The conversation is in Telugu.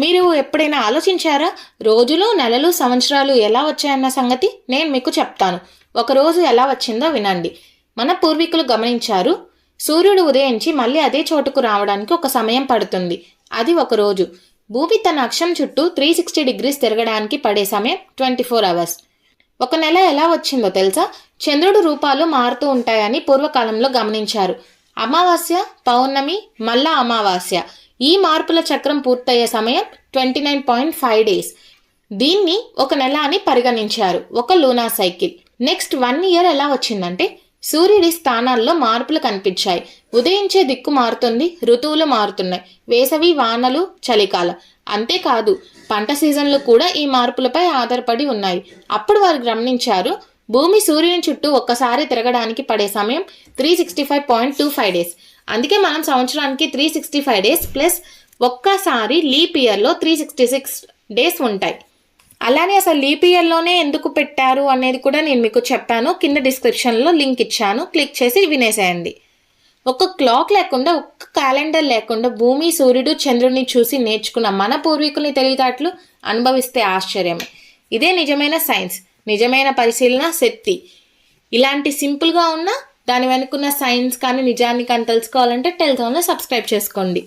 మీరు ఎప్పుడైనా ఆలోచించారా? రోజులు, నెలలు, సంవత్సరాలు ఎలా వచ్చాయన్న సంగతి నేను మీకు చెప్తాను. ఒకరోజు ఎలా వచ్చిందో వినండి. మన పూర్వీకులు గమనించారు, సూర్యుడు ఉదయించి మళ్ళీ అదే చోటుకు రావడానికి ఒక సమయం పడుతుంది. అది ఒక రోజు. భూమి తన అక్షం చుట్టూ 360 డిగ్రీస్ తిరగడానికి పడే సమయం 24 అవర్స్. ఒక నెల ఎలా వచ్చిందో తెలుసా? చంద్రుడు రూపాలు మారుతూ ఉంటాయని పూర్వకాలంలో గమనించారు. అమావాస్య, పౌర్ణమి, మళ్ళా అమావాస్య, ఈ మార్పుల చక్రం పూర్తయ్యే సమయం 29.5 డేస్. దీన్ని ఒక నెల అని పరిగణించారు, ఒక లూనా సైకిల్. నెక్స్ట్ 1 ఇయర్ ఎలా వచ్చిందంటే, సూర్యుడి స్థానాల్లో మార్పులు కనిపించాయి. ఉదయించే దిక్కు మారుతుంది, ఋతువులు మారుతున్నాయి, వేసవి, వానలు, చలికాలం. అంతేకాదు, పంట సీజన్లు కూడా ఈ మార్పులపై ఆధారపడి ఉన్నాయి. అప్పుడు వారు గమనించారు, భూమి సూర్యుని చుట్టూ ఒక్కసారి తిరగడానికి పడే సమయం 365.25 డేస్. అందుకే మనం సంవత్సరానికి 365 డేస్ ప్లస్ ఒక్కసారి లీప్ ఇయర్లో 366 డేస్ ఉంటాయి. అలానే అసలు లీప్ ఇయర్లోనే ఎందుకు పెట్టారు అనేది కూడా నేను మీకు చెప్పాను. కింద డిస్క్రిప్షన్లో లింక్ ఇచ్చాను, క్లిక్ చేసి వినేసేయండి. ఒక క్లాక్ లేకుండా, ఒక్క క్యాలెండర్ లేకుండా భూమి, సూర్యుడు, చంద్రుడిని చూసి నేర్చుకున్న మన పూర్వీకుల్ని తెలివితేటలు అనుభవిస్తే ఆశ్చర్యమే. ఇదే నిజమైన సైన్స్, నిజమైన పరిశీలన శక్తి. ఇలాంటి సింపుల్గా ఉన్న దాని వెనుకున్న సైన్స్ కానీ నిజాన్ని కానీ తెలుసుకోవాలంటే టెల్జాన్లో సబ్స్క్రైబ్ చేసుకోండి.